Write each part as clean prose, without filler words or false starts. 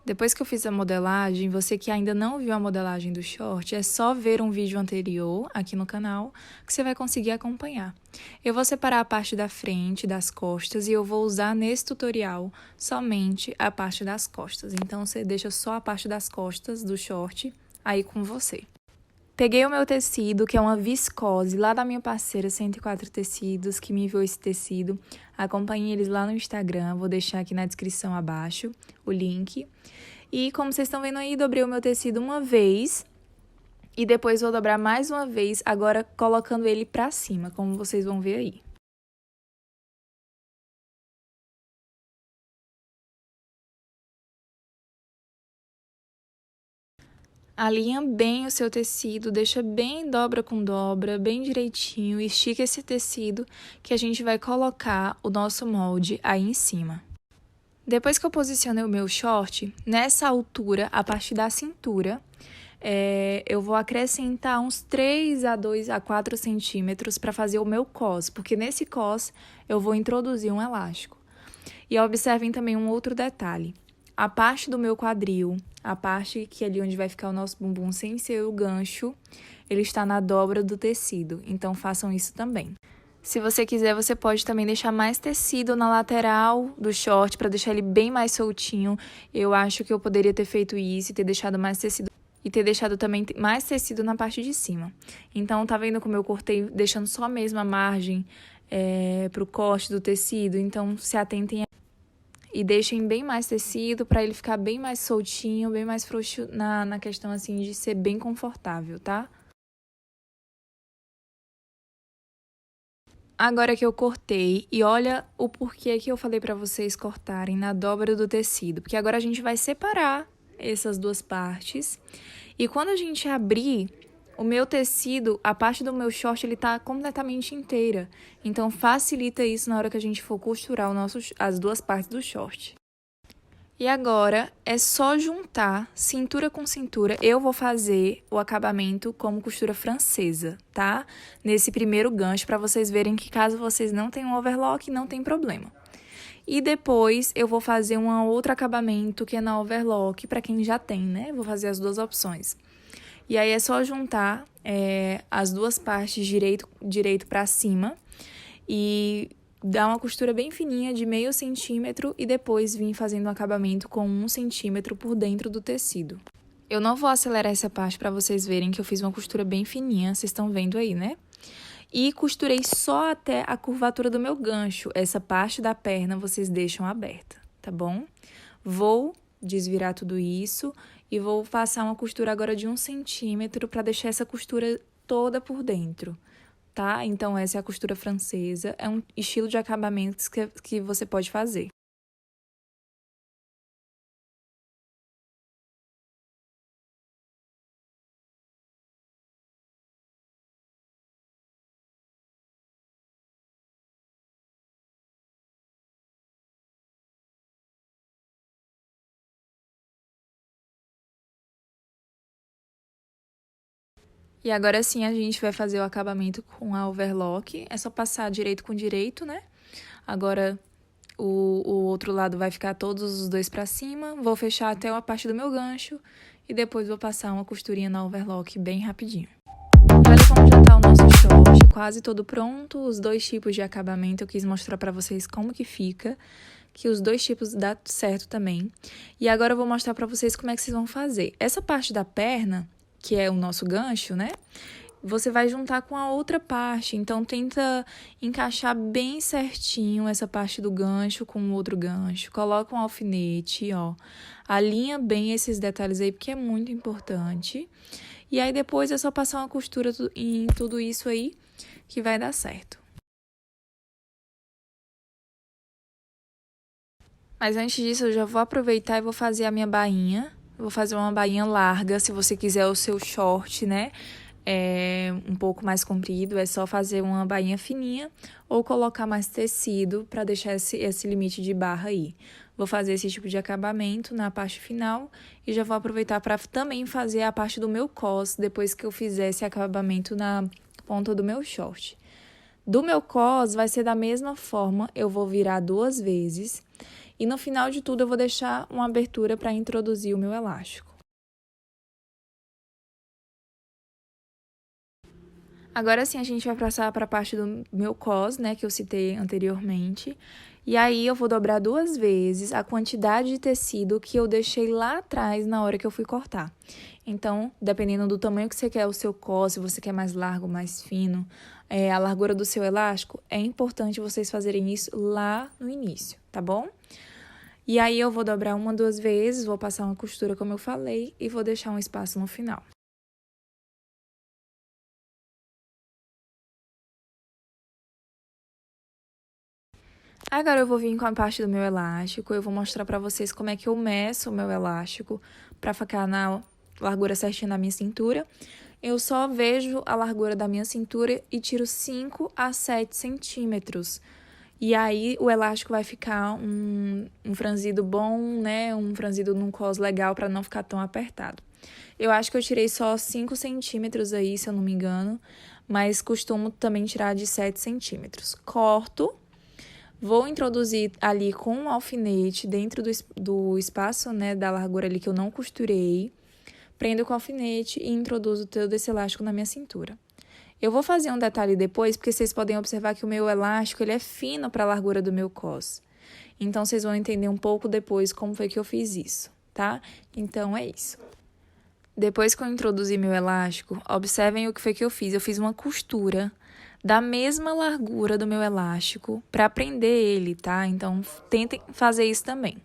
Depois que eu fiz a modelagem, você que ainda não viu a modelagem do short, é só ver um vídeo anterior aqui no canal que você vai conseguir acompanhar. Eu vou separar a parte da frente, das costas, e eu vou usar nesse tutorial somente a parte das costas. Então, você deixa só a parte das costas do short aí com você. Peguei o meu tecido, que é uma viscose, lá da minha parceira 104 Tecidos, que me enviou esse tecido. Acompanhe eles lá no Instagram, vou deixar aqui na descrição abaixo o link. E como vocês estão vendo aí, dobrei o meu tecido uma vez e depois vou dobrar mais uma vez, agora colocando ele pra cima, como vocês vão ver aí. Alinha bem o seu tecido, deixa bem dobra com dobra, bem direitinho, estica esse tecido que a gente vai colocar o nosso molde aí em cima. Depois que eu posicionei o meu short, nessa altura, a partir da cintura, eu vou acrescentar uns 3 a 2 a 4 centímetros para fazer o meu cos, porque nesse cos eu vou introduzir um elástico. E observem também um outro detalhe. A parte do meu quadril, a parte que é ali onde vai ficar o nosso bumbum sem ser o gancho, ele está na dobra do tecido, então façam isso também. Se você quiser, você pode também deixar mais tecido na lateral do short para deixar ele bem mais soltinho. Eu acho que eu poderia ter feito isso e ter deixado mais tecido. E ter deixado também mais tecido na parte de cima. Então, tá vendo como eu cortei deixando só mesmo a margem pro corte do tecido? Então, se atentem e deixem bem mais tecido para ele ficar bem mais soltinho, bem mais frouxo na questão assim de ser bem confortável, tá? Agora que eu cortei, e olha o porquê que eu falei para vocês cortarem na dobra do tecido, porque agora a gente vai separar essas duas partes. E quando a gente abrir, o meu tecido, a parte do meu short, ele tá completamente inteira. Então, facilita isso na hora que a gente for costurar as duas partes do short. E agora, é só juntar cintura com cintura. Eu vou fazer o acabamento como costura francesa, tá? Nesse primeiro gancho, para vocês verem que caso vocês não tenham overlock, não tem problema. E depois, eu vou fazer um outro acabamento que é na overlock, para quem já tem, né? Vou fazer as duas opções. E aí, é só juntar as duas partes direito para cima e dar uma costura bem fininha de meio centímetro e depois vir fazendo um acabamento com 1 centímetro por dentro do tecido. Eu não vou acelerar essa parte para vocês verem que eu fiz uma costura bem fininha, vocês estão vendo aí, né? E costurei só até a curvatura do meu gancho. Essa parte da perna vocês deixam aberta, tá bom? Vou desvirar tudo isso e vou passar uma costura agora de 1 centímetro para deixar essa costura toda por dentro. Tá? Então, essa é a costura francesa, é um estilo de acabamentos que você pode fazer. E agora sim a gente vai fazer o acabamento com a overlock, é só passar direito com direito, né? Agora o outro lado vai ficar todos os dois pra cima, vou fechar até a parte do meu gancho e depois vou passar uma costurinha na overlock bem rapidinho. Olha como já tá o nosso short, quase todo pronto, os dois tipos de acabamento eu quis mostrar pra vocês como que fica, que os dois tipos dá certo também. E agora eu vou mostrar pra vocês como é que vocês vão fazer. Essa parte da perna, que é o nosso gancho, né? Você vai juntar com a outra parte, então tenta encaixar bem certinho essa parte do gancho com o outro gancho. Coloca um alfinete, ó. Alinha bem esses detalhes aí, porque é muito importante. E aí depois é só passar uma costura em tudo isso aí, que vai dar certo. Mas antes disso, eu já vou aproveitar e vou fazer a minha bainha. Vou fazer uma bainha larga, se você quiser o seu short, né? Um pouco mais comprido, é só fazer uma bainha fininha ou colocar mais tecido para deixar esse limite de barra aí. Vou fazer esse tipo de acabamento na parte final e já vou aproveitar para também fazer a parte do meu cos depois que eu fizer esse acabamento na ponta do meu short. Do meu cos vai ser da mesma forma, eu vou virar 2 vezes E no final de tudo eu vou deixar uma abertura para introduzir o meu elástico. Agora sim a gente vai passar para a parte do meu cos, né, que eu citei anteriormente. E aí eu vou dobrar 2 vezes a quantidade de tecido que eu deixei lá atrás na hora que eu fui cortar. Então, dependendo do tamanho que você quer o seu cos, se você quer mais largo, mais fino, a largura do seu elástico, é importante vocês fazerem isso lá no início, tá bom? E aí eu vou dobrar 1, 2 vezes, vou passar uma costura como eu falei e vou deixar um espaço no final. Agora eu vou vir com a parte do meu elástico, eu vou mostrar pra vocês como é que eu meço o meu elástico pra ficar na largura certinha da minha cintura. Eu só vejo a largura da minha cintura e tiro 5 a 7 centímetros. E aí o elástico vai ficar um franzido bom, né? Um franzido num cos legal pra não ficar tão apertado. Eu acho que eu tirei só 5 centímetros aí, se eu não me engano, mas costumo também tirar de 7 centímetros. Corto. Vou introduzir ali com um alfinete dentro do espaço, né, da largura ali que eu não costurei. Prendo com o alfinete e introduzo todo esse elástico na minha cintura. Eu vou fazer um detalhe depois, porque vocês podem observar que o meu elástico ele é fino para a largura do meu cos. Então, vocês vão entender um pouco depois como foi que eu fiz isso, tá? Então, é isso. Depois que eu introduzi meu elástico, observem o que foi que eu fiz. Eu fiz uma costura da mesma largura do meu elástico para prender ele, tá? Então, tentem fazer isso também.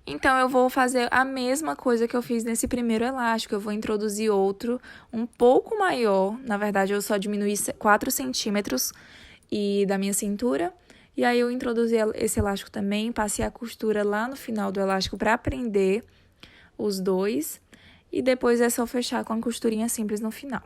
Então, eu vou fazer a mesma coisa que eu fiz nesse primeiro elástico. Eu vou introduzir outro um pouco maior. Na verdade, eu só diminuí 4 centímetros da minha cintura. E aí, eu introduzi esse elástico também. Passei a costura lá no final do elástico para prender os dois. E depois é só fechar com a costurinha simples no final.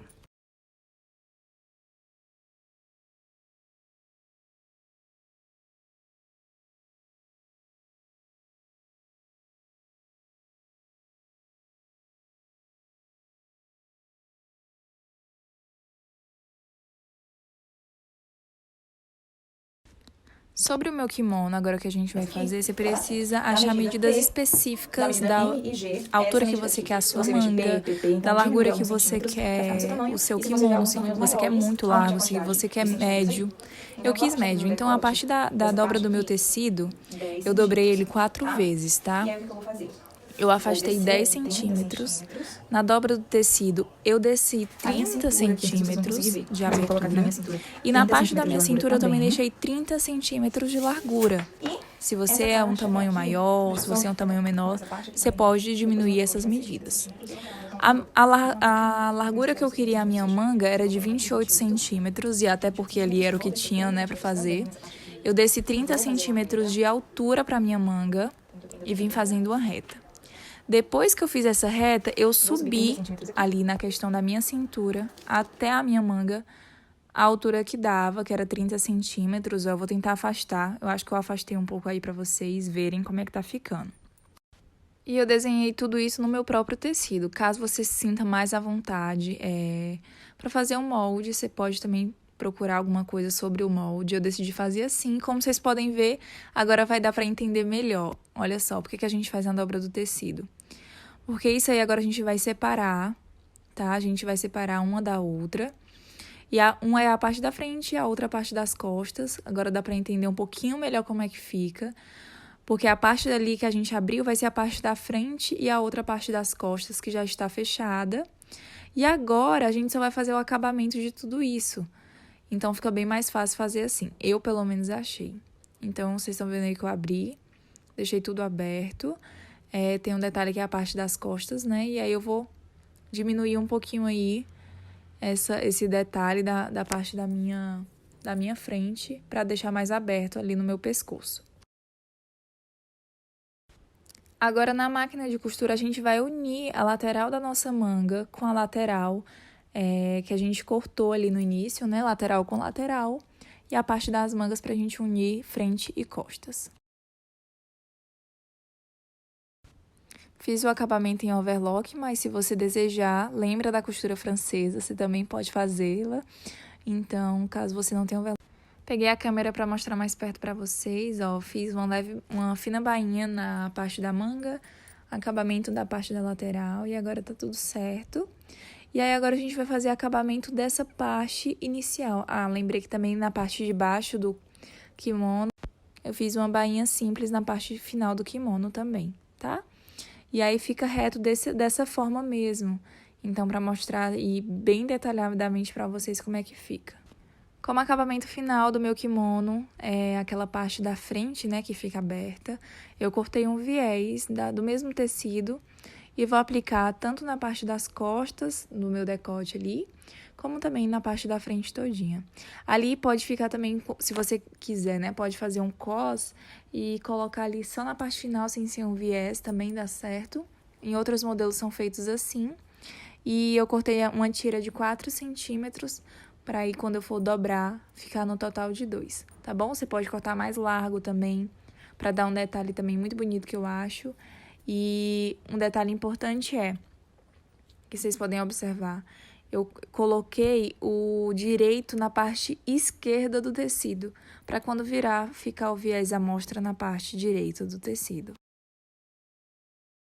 Sobre o meu kimono, agora que a gente vai fazer, você precisa achar medidas específicas da altura que você quer a sua manga, da largura que você quer o seu kimono, se você quer muito largo, se você quer médio. Eu quis médio, então a parte da dobra do meu tecido, eu dobrei ele 4 vezes, tá? Eu afastei 10 centímetros. Na dobra do tecido, eu desci 30 centímetros de abertura. E na parte da minha cintura, eu também deixei 30 centímetros de largura. Se você é um tamanho maior, se você é um tamanho menor, você pode diminuir essas medidas. A largura que eu queria a minha manga era de 28 centímetros, e até porque ali era o que tinha, né, pra fazer. Eu desci 30 centímetros de altura pra minha manga e vim fazendo uma reta. Depois que eu fiz essa reta, eu subi ali na questão da minha cintura até a minha manga, a altura que dava, que era 30 centímetros. Eu vou tentar afastar. Eu acho que eu afastei um pouco aí pra vocês verem como é que tá ficando. E eu desenhei tudo isso no meu próprio tecido. Caso você se sinta mais à vontade para fazer um molde, você pode também procurar alguma coisa sobre o molde. Eu decidi fazer assim. Como vocês podem ver, agora vai dar para entender melhor. Olha só, por que a gente faz a dobra do tecido? Porque isso aí agora a gente vai separar, tá? A gente vai separar uma da outra. E uma é a parte da frente e a outra a parte das costas. Agora dá para entender um pouquinho melhor como é que fica. Porque a parte dali que a gente abriu vai ser a parte da frente e a outra parte das costas que já está fechada. E agora a gente só vai fazer o acabamento de tudo isso. Então fica bem mais fácil fazer assim. Eu pelo menos achei. Então vocês estão vendo aí que eu abri, deixei tudo aberto. Tem um detalhe que é a parte das costas, né? E aí eu vou diminuir um pouquinho aí esse detalhe da parte da minha frente para deixar mais aberto ali no meu pescoço. Agora, na máquina de costura, a gente vai unir a lateral da nossa manga com a lateral que a gente cortou ali no início, né? Lateral com lateral. E a parte das mangas pra gente unir frente e costas. Fiz o acabamento em overlock, mas se você desejar, lembra da costura francesa, você também pode fazê-la. Então, caso você não tenha overlock. Peguei a câmera para mostrar mais perto para vocês, ó, fiz uma fina bainha na parte da manga, acabamento da parte da lateral e agora tá tudo certo. E aí agora a gente vai fazer acabamento dessa parte inicial. Ah, lembrei que também na parte de baixo do kimono eu fiz uma bainha simples na parte final do kimono também, tá? E aí fica reto dessa forma mesmo. Então, para mostrar e bem detalhadamente para vocês como é que fica. Como acabamento final do meu kimono, é aquela parte da frente, né, que fica aberta, eu cortei um viés do mesmo tecido e vou aplicar tanto na parte das costas, no meu decote ali, como também na parte da frente todinha. Ali pode ficar também, se você quiser, né, pode fazer um cos e colocar ali só na parte final, sem ser um viés, também dá certo. Em outros modelos são feitos assim. E eu cortei uma tira de 4 centímetros, para aí quando eu for dobrar, ficar no total de 2, tá bom? Você pode cortar mais largo também, para dar um detalhe também muito bonito que eu acho. E um detalhe importante que vocês podem observar, eu coloquei o direito na parte esquerda do tecido, para quando virar, ficar o viés à mostra na parte direita do tecido.